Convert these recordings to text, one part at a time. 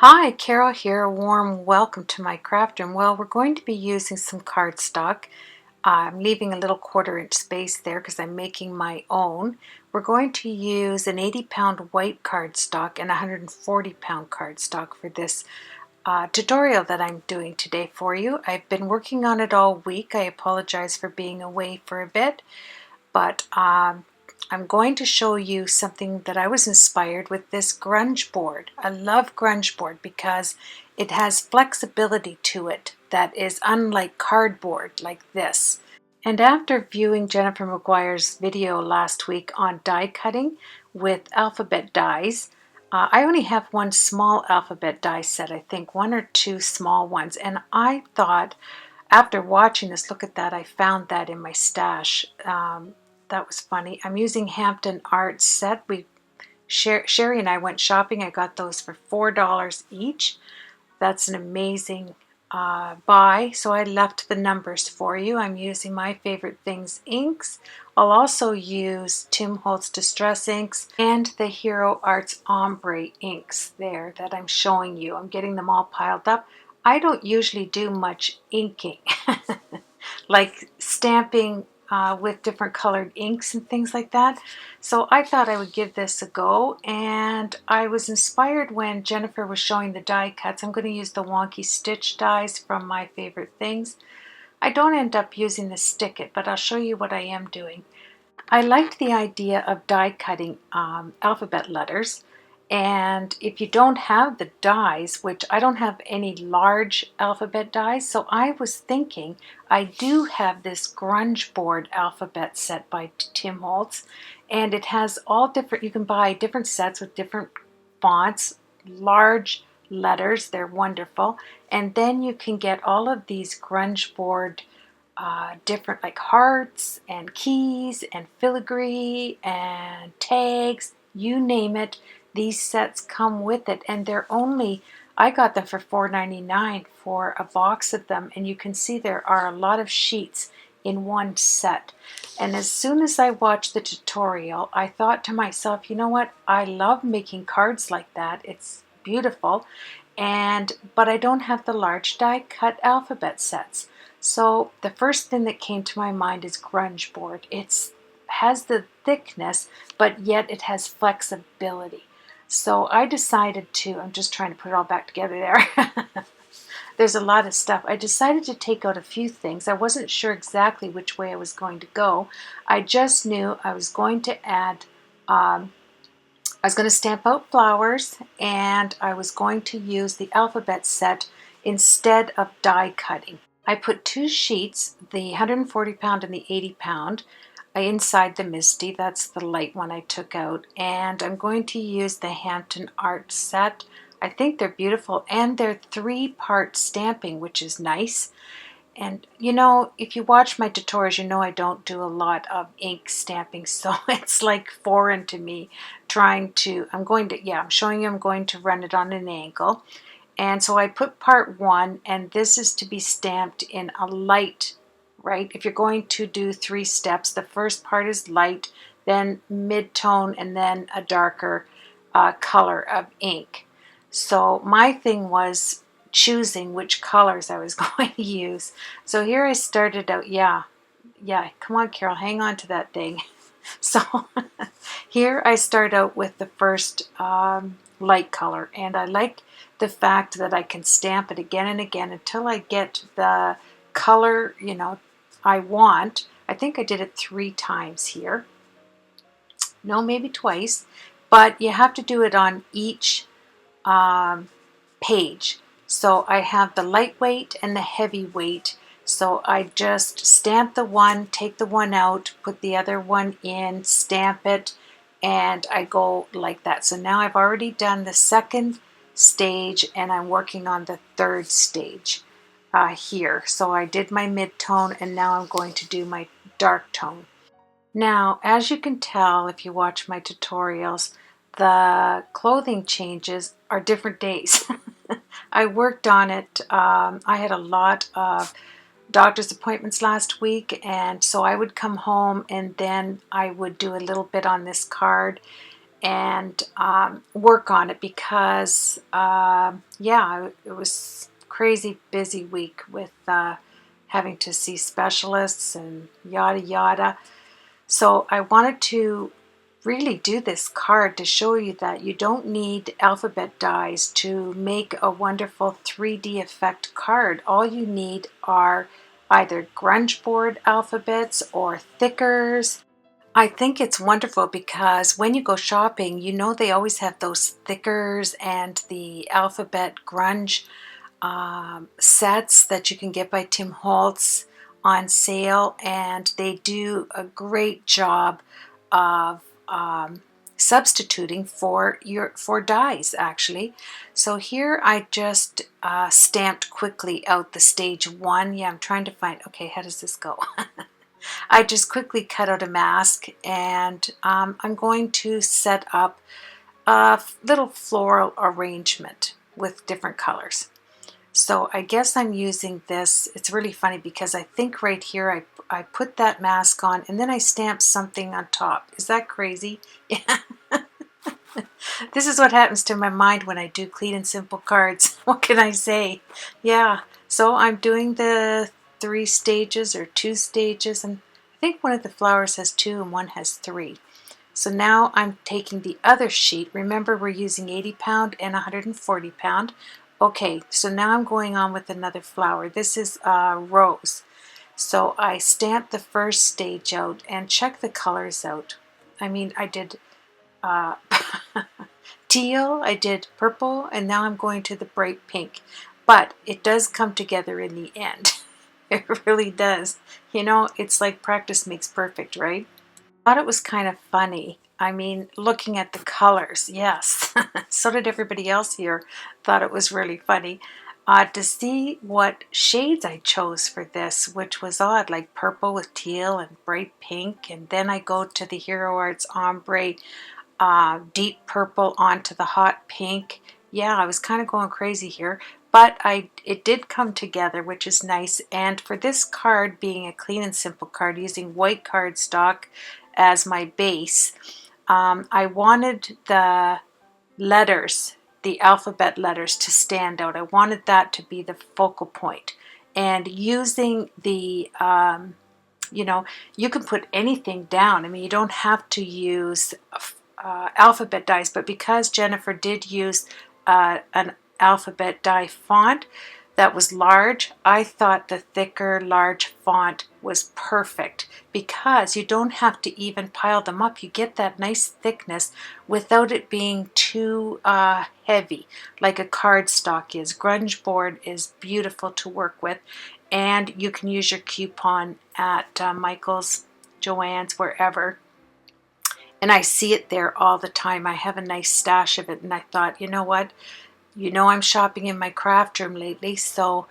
Hi, Carol here. A warm welcome to my craft room. Well, we're going to be using some cardstock. I'm leaving a little 1/4 inch space there because I'm making my own. We're going to use an 80-pound white cardstock and 140-pound cardstock for this tutorial that I'm doing today for you. I've been working on it all week. I apologize for being away for a bit, but I'm going to show you something that I was inspired with this grunge board. I love grunge board because it has flexibility to it that is unlike cardboard like this. And after viewing Jennifer McGuire's video last week on die cutting with alphabet dies, I only have one small alphabet die set, I think, one or two small ones. And I thought, after watching this, look at that, I found that in my stash. That was funny. I'm using Hampton Arts set. Sherry and I went shopping. I got those for $4 each. That's an amazing buy. So I left the numbers for you. I'm using My Favorite Things inks. I'll also use Tim Holtz Distress inks and the Hero Arts Ombre inks there that I'm showing you. I'm getting them all piled up. I don't usually do much inking, like stamping with different colored inks and things like that. So I thought I would give this a go, and I was inspired when Jennifer was showing the die cuts. I'm going to use the wonky stitch dies from My Favorite Things. I don't end up using the stick it, but I'll show you what I am doing. I liked the idea of die cutting alphabet letters, and if you don't have the dies, which I don't have any large alphabet dies, so I was thinking I do have this grunge board alphabet set by Tim Holtz, and it has all different, you can buy different sets with different fonts, large letters, they're wonderful, and then you can get all of these grunge board different like hearts and keys and filigree and tags, you name it. These sets come with it, and they're only, I got them for $4.99 for a box of them, and you can see there are a lot of sheets in one set. And as soon as I watched the tutorial, I thought to myself, you know what, I love making cards like that. It's beautiful, but I don't have the large die cut alphabet sets. So the first thing that came to my mind is grunge board. It has the thickness, but yet it has flexibility. So I decided to, I'm just trying to put it all back together there. There's a lot of stuff. I decided to take out a few things. I wasn't sure exactly which way I was going to go. I just knew I was going to add, I was going to stamp out flowers, and I was going to use the alphabet set instead of die cutting. I put two sheets, the 140-pound and the 80-pound, inside the Misty. That's the light one I took out. And I'm going to use the Hampton Art set. I think they're beautiful, and they're 3-part stamping, which is nice. And you know, if you watch my tutorials, you know I don't do a lot of ink stamping, so it's like foreign to me I'm showing you I'm going to run it on an angle. And so I put part 1, and this is to be stamped in a light, right? If you're going to do 3 steps, the first part is light, then mid-tone, and then a darker color of ink. So my thing was choosing which colors I was going to use. So here I started out, yeah, come on Carol, hang on to that thing. So here I start out with the first light color, and I like the fact that I can stamp it again and again until I get the color, you know, I want. I think I did it 3 times here. No, maybe twice, but you have to do it on each page. So I have the lightweight and the heavyweight. So I just stamp the one, take the one out, put the other one in, stamp it, and I go like that. So now I've already done the second stage, and I'm working on the third stage here. So I did my mid-tone, and now I'm going to do my dark tone. Now, as you can tell if you watch my tutorials, the clothing changes are different days. I worked on it. I had a lot of doctor's appointments last week, and so I would come home and then I would do a little bit on this card, and work on it because, yeah, it was crazy busy week with having to see specialists and yada yada. So I wanted to really do this card to show you that you don't need alphabet dies to make a wonderful 3D effect card. All you need are either grunge board alphabets or thickers. I think it's wonderful because when you go shopping, you know they always have those thickers and the alphabet grunge sets that you can get by Tim Holtz on sale, and they do a great job of substituting for dies actually. So here I just stamped quickly out the stage 1. Yeah, I'm trying to find, okay, how does this go? I just quickly cut out a mask, and I'm going to set up a little floral arrangement with different colors. So I guess I'm using this. It's really funny because I think right here I put that mask on and then I stamped something on top. Is that crazy? Yeah. This is what happens to my mind when I do clean and simple cards. What can I say? Yeah. So I'm doing the 3 stages or 2 stages, and I think one of the flowers has 2 and one has 3. So now I'm taking the other sheet. Remember, we're using 80 pound and 140 pound. Okay, so now I'm going on with another flower. This is rose. So I stamped the first stage out and check the colors out. I mean, I did uh, teal, I did purple, and now I'm going to the bright pink. But it does come together in the end. It really does. You know, it's like practice makes perfect, right? Thought it was kind of funny. I mean, looking at the colors, yes. So did everybody else here. Thought it was really funny to see what shades I chose for this, which was odd, like purple with teal and bright pink. And then I go to the Hero Arts ombre, deep purple onto the hot pink. Yeah, I was kind of going crazy here, but it did come together, which is nice. And for this card being a clean and simple card using white cardstock as my base, I wanted the letters, the alphabet letters, to stand out. I wanted that to be the focal point. And using the you know, you can put anything down. I mean, you don't have to use alphabet dies, but because Jennifer did use an alphabet die font that was large, I thought the thicker, large font was perfect because you don't have to even pile them up. You get that nice thickness without it being too heavy like a cardstock is. Grunge board is beautiful to work with, and you can use your coupon at Michael's, Joann's, wherever. And I see it there all the time. I have a nice stash of it, and I thought, you know what? You know, I'm shopping in my craft room lately, so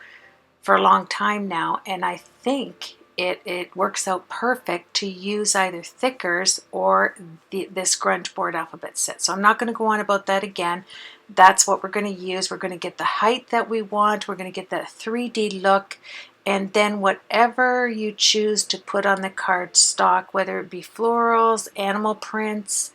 for a long time now, and I think it works out perfect to use either thickers or this grunge board alphabet set. So I'm not going to go on about that again. That's what we're going to use. We're going to get the height that we want. We're going to get that 3D look, and then whatever you choose to put on the card stock, whether it be florals, animal prints,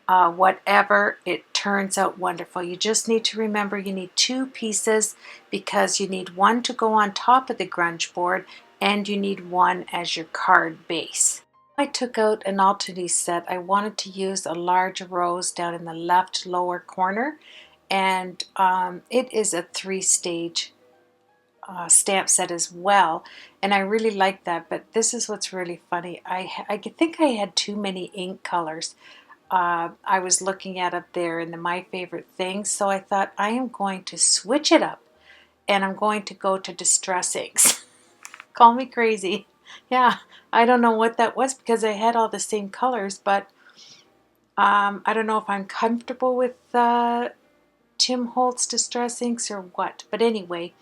whatever, it turns out wonderful. You just need to remember you need 2 pieces because you need one to go on top of the grunge board and you need one as your card base. I took out an Alternate set. I wanted to use a large rose down in the left lower corner, and it is a 3-stage stamp set as well, and I really like that. But this is what's really funny. I think I had too many ink colors. I was looking at up there in the My Favorite Things, so I thought I am going to switch it up and I'm going to go to Distress Inks. Call me crazy. Yeah, I don't know what that was because I had all the same colors, but I don't know if I'm comfortable with Tim Holtz Distress Inks or what. But anyway,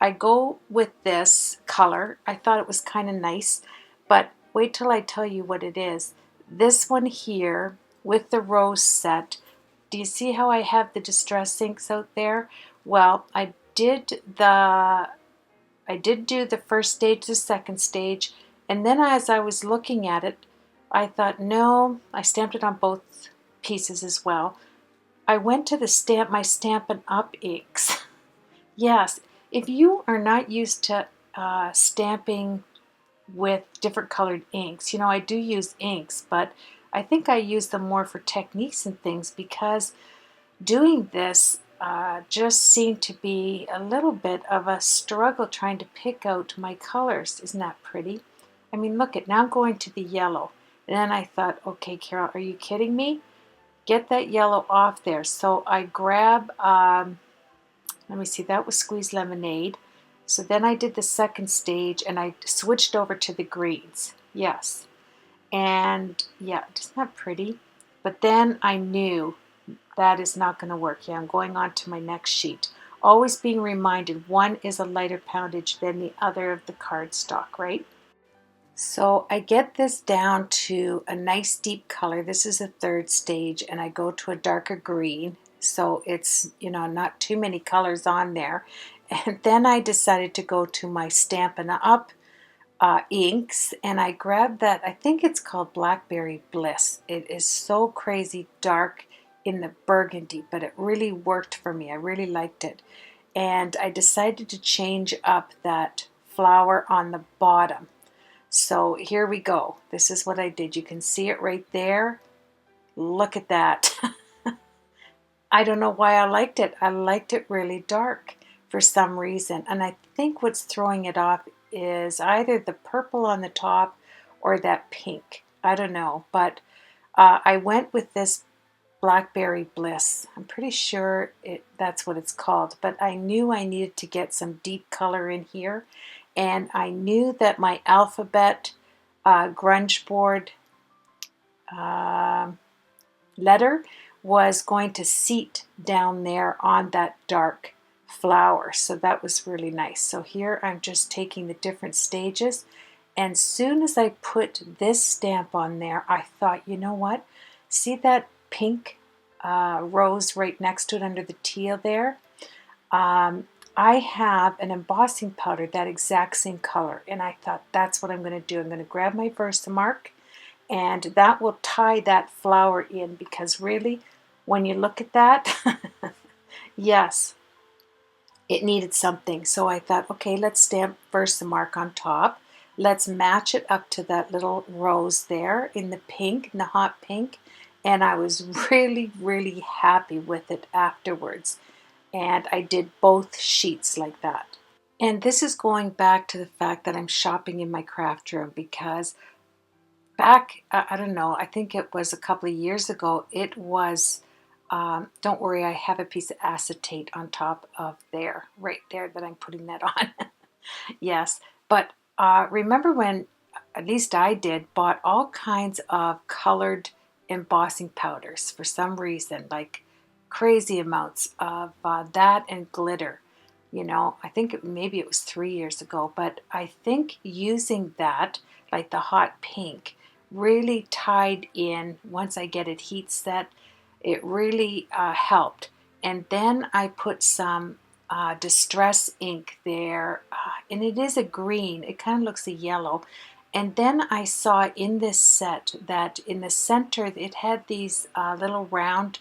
I go with this color. I thought it was kind of nice, but wait till I tell you what it is. This one here with the rose set. Do you see how I have the Distress Inks out there? Well, I did do the first stage, the second stage, and then as I was looking at it, I thought, no, I stamped it on both pieces as well. I went to my Stampin' Up inks. Yes, if you are not used to stamping with different colored inks, you know, I do use inks, but I think I use them more for techniques and things, because doing this just seemed to be a little bit of a struggle trying to pick out my colors. Isn't that pretty? I mean, look at, now I'm going to the yellow. And then I thought, okay, Carol, are you kidding me? Get that yellow off there. So I grab, let me see, that was squeezed lemonade. So then I did the second stage and I switched over to the greens. Yes. And yeah, isn't that pretty? But then I knew that is not going to work. Yeah, I'm going on to my next sheet. Always being reminded, one is a lighter poundage than the other of the cardstock, right? So I get this down to a nice deep color. This is a third stage, and I go to a darker green. So it's, you know, not too many colors on there. And then I decided to go to my Stampin' Up inks, and I grabbed that, I think it's called Blackberry Bliss. It is so crazy dark in the burgundy, but it really worked for me. I really liked it. And I decided to change up that flower on the bottom. So here we go. This is what I did. You can see it right there. Look at that. I don't know why I liked it. I liked it really dark for some reason. And I think what's throwing it off is either the purple on the top or that pink. I don't know. But I went with this Blackberry Bliss. I'm pretty sure that's what it's called. But I knew I needed to get some deep color in here. And I knew that my alphabet grunge board letter was going to seat down there on that dark flower. So that was really nice. So here I'm just taking the different stages. And soon as I put this stamp on there, I thought, you know what? See that pink rose right next to it under the teal there? I have an embossing powder that exact same color, and I thought that's what I'm going to do. I'm going to grab my Versamark, and that will tie that flower in, because really, when you look at that, yes, it needed something. So I thought, okay, let's stamp Versamark on top. Let's match it up to that little rose there in the pink, in the hot pink, and I was really, really happy with it afterwards. And I did both sheets like that. And this is going back to the fact that I'm shopping in my craft room, because back, I don't know, I think it was a couple of years ago, it was, don't worry, I have a piece of acetate on top of there, right there, that I'm putting that on. Yes, but remember when, at least I did, bought all kinds of colored embossing powders for some reason, like crazy amounts of that and glitter. You know, I think maybe it was 3 years ago, but I think using that, like the hot pink, really tied in. Once I get it heat set, it really helped. And then I put some distress ink there, and it is a green. It kind of looks a yellow. And then I saw in this set that in the center it had these little round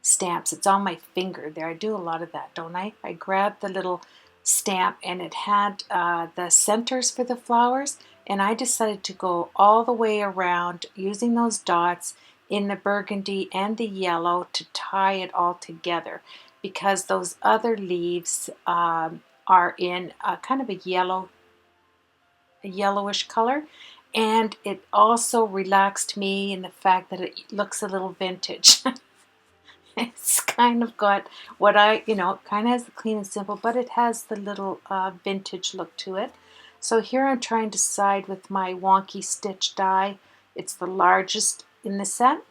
stamps. It's on my finger there. I do a lot of that, don't I? I grabbed the little stamp, and it had the centers for the flowers, and I decided to go all the way around using those dots in the burgundy and the yellow to tie it all together, because those other leaves are in a kind of a yellowish color. And it also relaxed me in the fact that it looks a little vintage. It's kind of got what it kind of has the clean and simple, but it has the little vintage look to it. So here I'm trying to decide with my wonky stitch die. It's the largest in the set,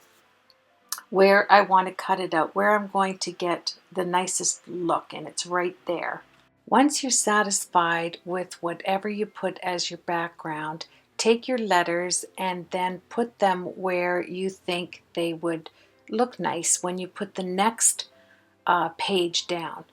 where I want to cut it out, where I'm going to get the nicest look, and it's right there. Once you're satisfied with whatever you put as your background, take your letters and then put them where you think they would look nice when you put the next page down.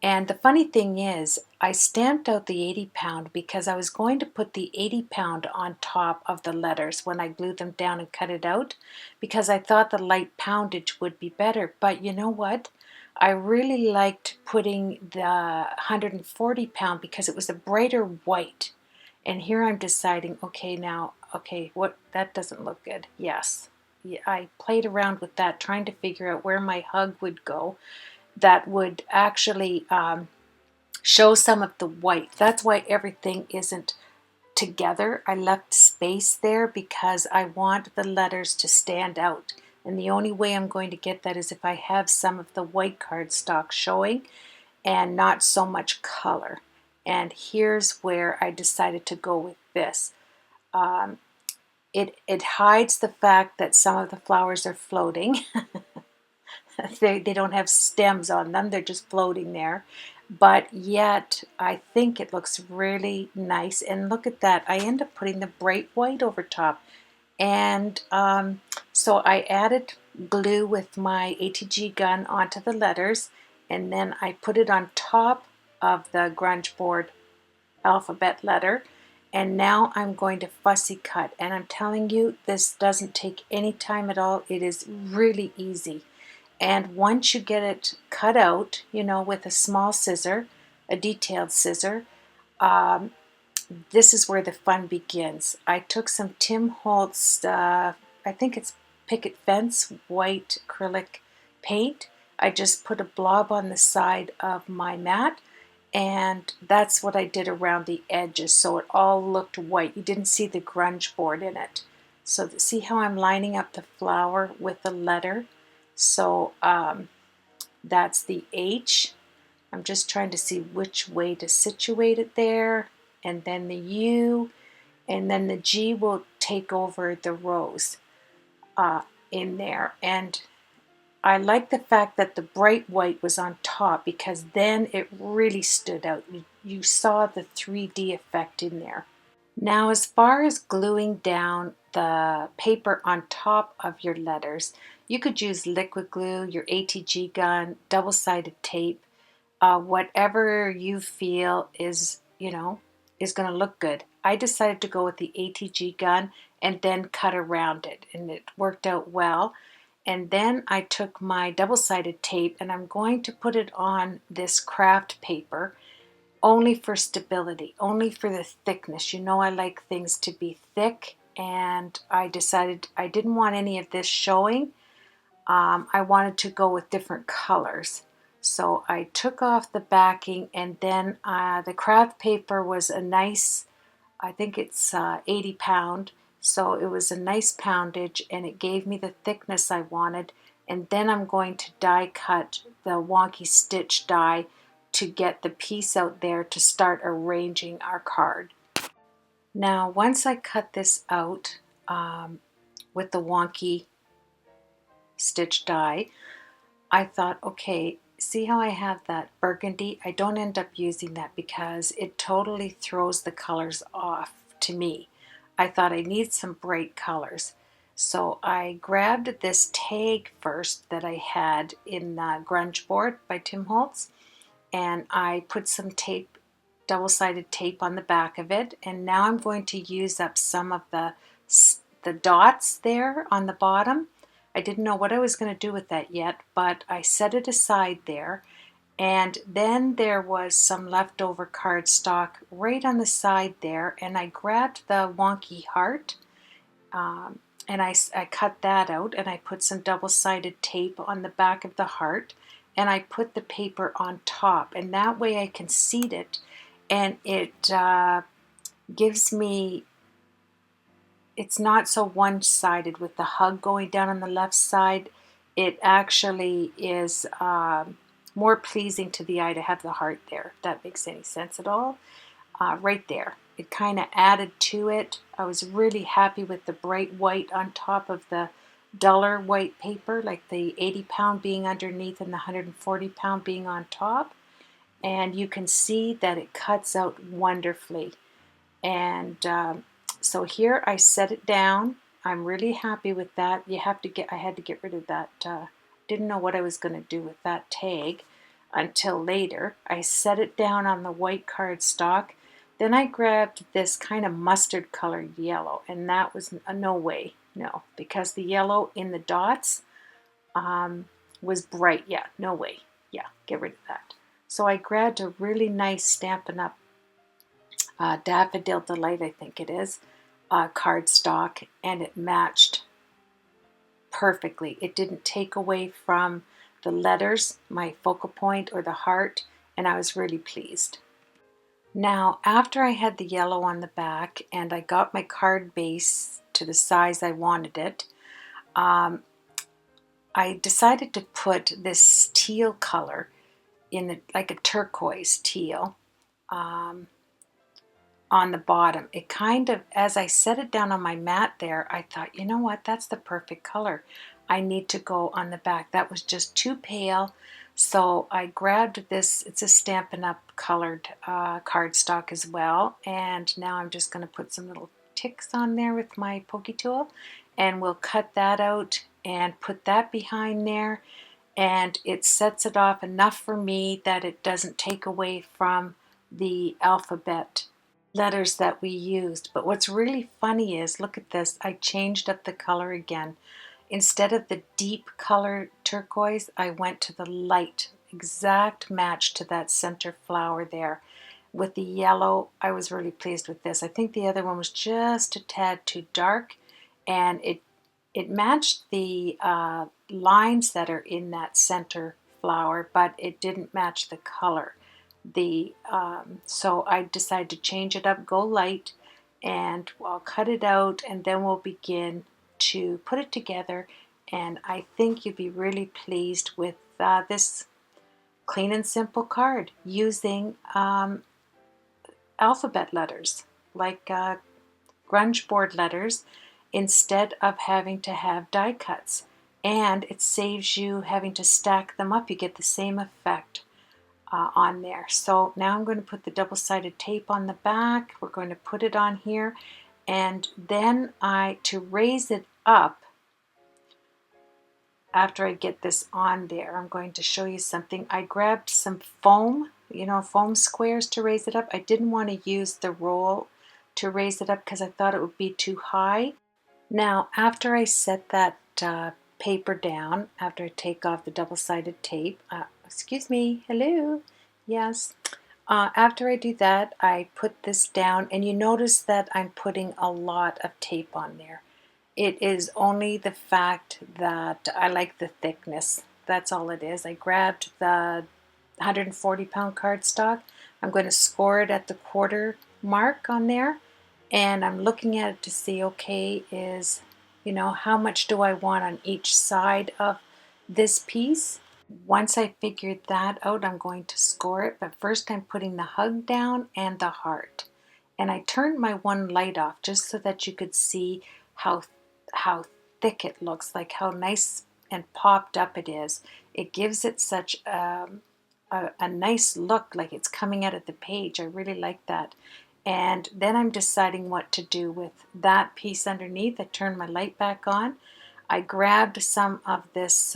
And the funny thing is, I stamped out the 80 pound because I was going to put the 80 pound on top of the letters when I glued them down and cut it out, because I thought the light poundage would be better. But you know what? I really liked putting the 140 pound because it was a brighter white. And here I'm deciding, okay, now, okay, what, that doesn't look good. Yes. Yeah, I played around with that, trying to figure out where my hug would go that would actually show some of the white. That's why everything isn't together. I left space there because I want the letters to stand out. And the only way I'm going to get that is if I have some of the white cardstock showing and not so much color. And here's where I decided to go with this. It hides the fact that some of the flowers are floating. They don't have stems on them, they're just floating there. But yet, I think it looks really nice. And look at that, I end up putting the bright white over top. And so I added glue with my ATG gun onto the letters, and then I put it on top of the grunge board alphabet letter. And now I'm going to fussy cut. And I'm telling you, this doesn't take any time at all. It is really easy. And once you get it cut out, you know, with a small scissor, a detailed scissor, this is where the fun begins. I took some Tim Holtz, I think it's picket fence, white acrylic paint. I just put a blob on the side of my mat, and that's what I did around the edges, so it all looked white. You didn't see the grunge board in it. So see how I'm lining up the flower with the letter? So that's the H. I'm just trying to see which way to situate it there. And then the U. And then the G will take over the rose in there. And I like the fact that the bright white was on top because then it really stood out. You saw the 3D effect in there. Now, as far as gluing down the paper on top of your letters, you could use liquid glue, your ATG gun, double-sided tape, whatever you feel is, you know, is going to look good. I decided to go with the ATG gun and then cut around it, and it worked out well. And then I took my double-sided tape and I'm going to put it on this craft paper only for stability, only for the thickness. You know, I like things to be thick, and I decided I didn't want any of this showing. I wanted to go with different colors. So I took off the backing, and then the craft paper was a nice, I think it's 80 pound. So it was a nice poundage, and it gave me the thickness I wanted. And then I'm going to die cut the wonky stitch die to get the piece out there to start arranging our card. Now, once I cut this out with the wonky stitch die, I thought, okay, see how I have that burgundy? I don't end up using that because it totally throws the colors off to me. I thought I need some bright colors. So I grabbed this tag first that I had in Grunge Board by Tim Holtz, and I put some tape, double-sided tape on the back of it, and now I'm going to use up some of the dots there on the bottom. I didn't know what I was going to do with that yet, but I set it aside there. And then there was some leftover cardstock right on the side there, and I grabbed the wonky heart, and I cut that out, and I put some double-sided tape on the back of the heart, and I put the paper on top, and that way I can seat it, and it gives me, it's not so one-sided with the hug going down on the left side. It actually is more pleasing to the eye to have the heart there, if that makes any sense at all. Right there. It kind of added to it. I was really happy with the bright white on top of the duller white paper, like the 80 pound being underneath and the 140 pound being on top. And you can see that it cuts out wonderfully. And so here I set it down. I'm really happy with that. I had to get rid of that. Didn't know what I was going to do with that tag. until later. I set it down on the white cardstock. Then I grabbed this kind of mustard colored yellow, and that was no way, no, because the yellow in the dots was bright. Yeah, no way. Yeah, get rid of that. So I grabbed a really nice Stampin' Up! Daffodil Delight, I think it is, cardstock, and it matched perfectly. It didn't take away from the letters, my focal point, or the heart, and I was really pleased. Now, after I had the yellow on the back and I got my card base to the size I wanted it, I decided to put this teal color in it, like a turquoise teal, on the bottom. It kind of, as I set it down on my mat there, I thought, you know what, that's the perfect color. I need to go on the back. That was just too pale. So I grabbed this, it's a Stampin' Up! Colored cardstock as well. And now I'm just going to put some little ticks on there with my pokey tool. And we'll cut that out and put that behind there. And it sets it off enough for me that it doesn't take away from the alphabet letters that we used. But what's really funny is, look at this, I changed up the color again. Instead of the deep color turquoise, I went to the light, exact match to that center flower there. With the yellow, I was really pleased with this. I think the other one was just a tad too dark, and it matched the lines that are in that center flower, but it didn't match the color. So I decided to change it up, go light, and I'll cut it out, and then we'll begin to put it together. And I think you'd be really pleased with this clean and simple card using alphabet letters, like grunge board letters, instead of having to have die cuts. And it saves you having to stack them up. You get the same effect on there. So now I'm going to put the double-sided tape on the back. We're going to put it on here, and then to raise it up, after I get this on there, I'm going to show you something. I grabbed some foam, foam squares to raise it up. I didn't want to use the roll to raise it up because I thought it would be too high. Now, after I set that paper down, after I take off the double-sided tape, excuse me, hello, yes. After I do that, I put this down, and you notice that I'm putting a lot of tape on there. It is only the fact that I like the thickness. That's all it is. I grabbed the 140-pound cardstock. I'm going to score it at the quarter mark on there, and I'm looking at it to see, okay, how much do I want on each side of this piece? Once I figured that out, I'm going to score it, but first I'm putting the hug down and the heart. And I turned my one light off just so that you could see how thick it looks, like how nice and popped up it is. It gives it such a nice look, like it's coming out of the page. I really like that. And then I'm deciding what to do with that piece underneath. I turned my light back on. I grabbed some of this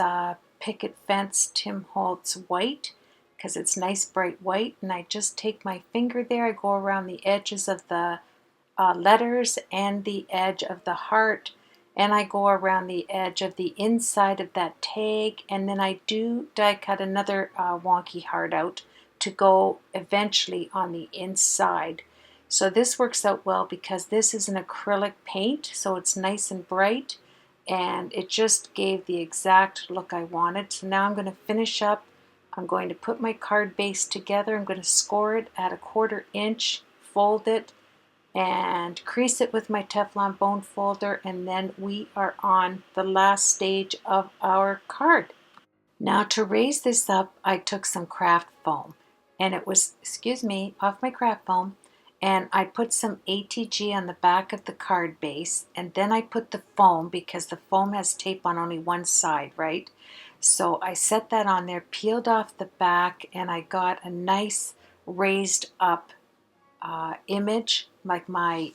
picket fence Tim Holtz white, because it's nice bright white, and I just take my finger there. I go around the edges of the letters and the edge of the heart, and I go around the edge of the inside of that tag, and then I do die cut another wonky heart out to go eventually on the inside. So this works out well because this is an acrylic paint, so it's nice and bright, and it just gave the exact look I wanted. So now I'm going to finish up. I'm going to put my card base together. I'm going to score it at a 1/4 inch, fold it, and crease it with my Teflon bone folder, and then we are on the last stage of our card. Now to raise this up, I took some craft foam, and it was, excuse me, off my craft foam, and I put some ATG on the back of the card base, and then I put the foam, because the foam has tape on only one side, right? So I set that on there, peeled off the back, and I got a nice raised up image, like my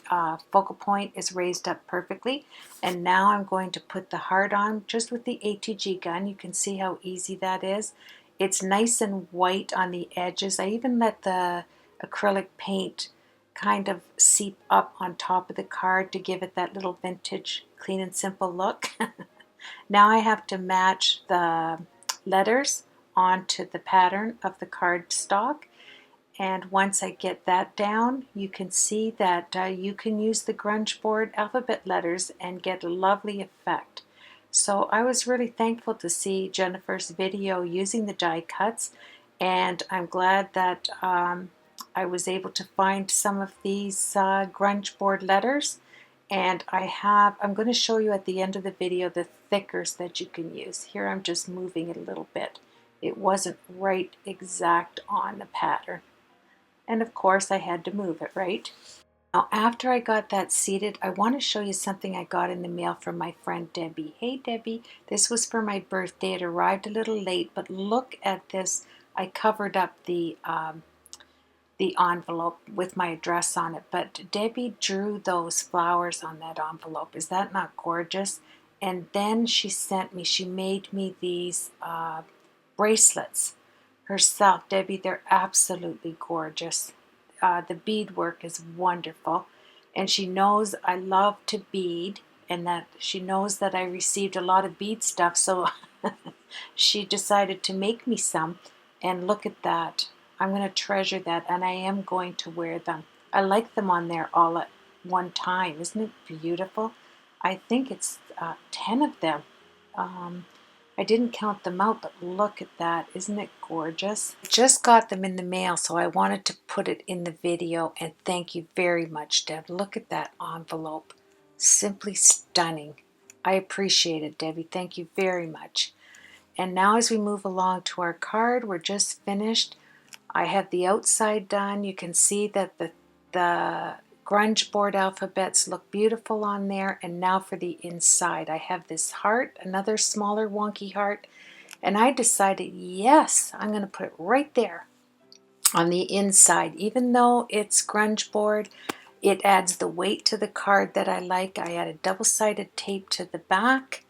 focal point is raised up perfectly. And now I'm going to put the heart on just with the ATG gun. You can see how easy that is. It's nice and white on the edges. I even let the acrylic paint kind of seep up on top of the card to give it that little vintage clean and simple look. Now I have to match the letters onto the pattern of the cardstock, and once I get that down, you can see that you can use the grunge board alphabet letters and get a lovely effect. So I was really thankful to see Jennifer's video using the die cuts, and I'm glad that I was able to find some of these grunge board letters. And I'm going to show you at the end of the video the thickers that you can use. Here I'm just moving it a little bit. It wasn't right exact on the pattern. And of course I had to move it, right? Now after I got that seated, I want to show you something I got in the mail from my friend Debbie. Hey Debbie, this was for my birthday. It arrived a little late, but look at this. I covered up the envelope with my address on it, but Debbie drew those flowers on that envelope. Is that not gorgeous? And then she made me these bracelets herself. Debbie, they're absolutely gorgeous. The beadwork is wonderful, and she knows I love to bead, and that she knows that I received a lot of bead stuff, so she decided to make me some. And look at that. I'm going to treasure that, and I am going to wear them. I like them on there all at one time. Isn't it beautiful? I think it's 10 of them. I didn't count them out, but look at that. Isn't it gorgeous? I just got them in the mail, so I wanted to put it in the video, and thank you very much, Deb. Look at that envelope. Simply stunning. I appreciate it, Debbie. Thank you very much. And now as we move along to our card, we're just finished. I have the outside done. You can see that the grunge board alphabets look beautiful on there. And now for the inside, I have this heart, another smaller wonky heart, and I decided, yes, I'm going to put it right there on the inside. Even though it's grunge board, it adds the weight to the card that I like. I added double-sided tape to the back,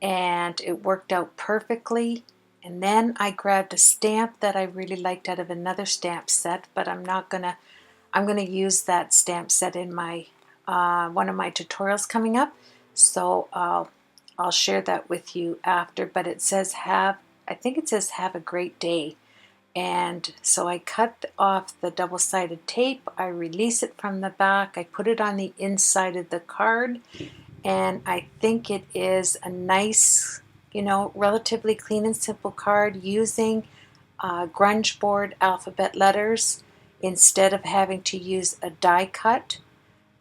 and it worked out perfectly. And then I grabbed a stamp that I really liked out of another stamp set, but I'm gonna use that stamp set in my one of my tutorials coming up. So I'll share that with you after. But it says I think it says have a great day. And so I cut off the double-sided tape. I release it from the back. I put it on the inside of the card. And I think it is a nice, relatively clean and simple card using grunge board alphabet letters instead of having to use a die cut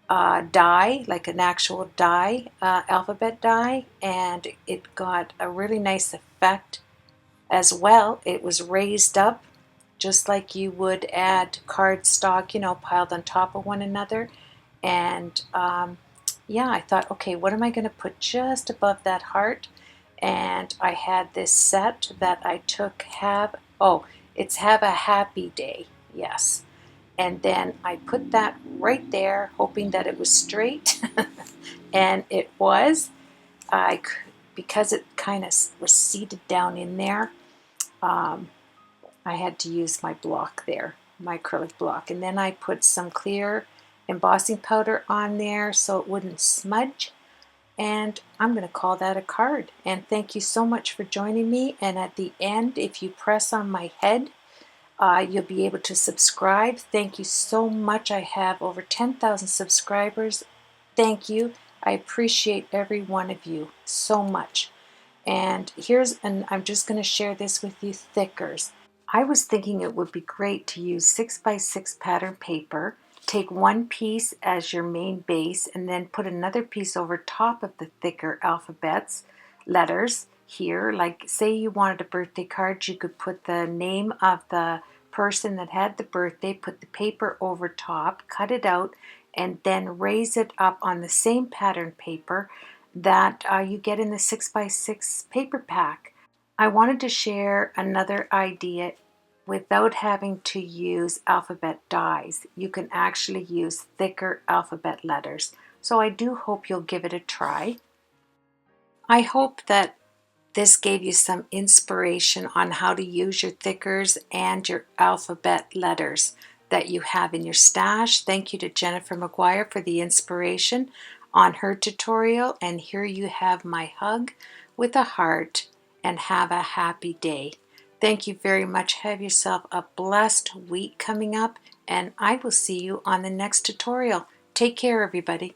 die, like an actual die, alphabet die. And it got a really nice effect as well. It was raised up just like you would add cardstock, piled on top of one another. And yeah, I thought, okay, what am I going to put just above that heart? And I had this set that I took it's have a happy day, yes. And then I put that right there, hoping that it was straight, and it was. Because it kind of was seated down in there, I had to use my block there, my acrylic block. And then I put some clear embossing powder on there so it wouldn't smudge, and I'm going to call that a card. And thank you so much for joining me. And at the end, if you press on my head, you'll be able to subscribe. Thank you so much. I have over 10,000 subscribers. Thank you. I appreciate every one of you so much. And I'm just going to share this with you, thickers. I was thinking it would be great to use 6x6 pattern paper, take one piece as your main base, and then put another piece over top of the thicker letters here. Like say you wanted a birthday card, you could put the name of the person that had the birthday, put the paper over top, cut it out, and then raise it up on the same pattern paper that you get in the 6x6 paper pack. I wanted to share another idea. Without having to use alphabet dies, you can actually use thicker alphabet letters. So I do hope you'll give it a try. I hope that this gave you some inspiration on how to use your thickers and your alphabet letters that you have in your stash. Thank you to Jennifer McGuire for the inspiration on her tutorial. And here you have my hug with a heart, and have a happy day. Thank you very much. Have yourself a blessed week coming up, and I will see you on the next tutorial. Take care, everybody.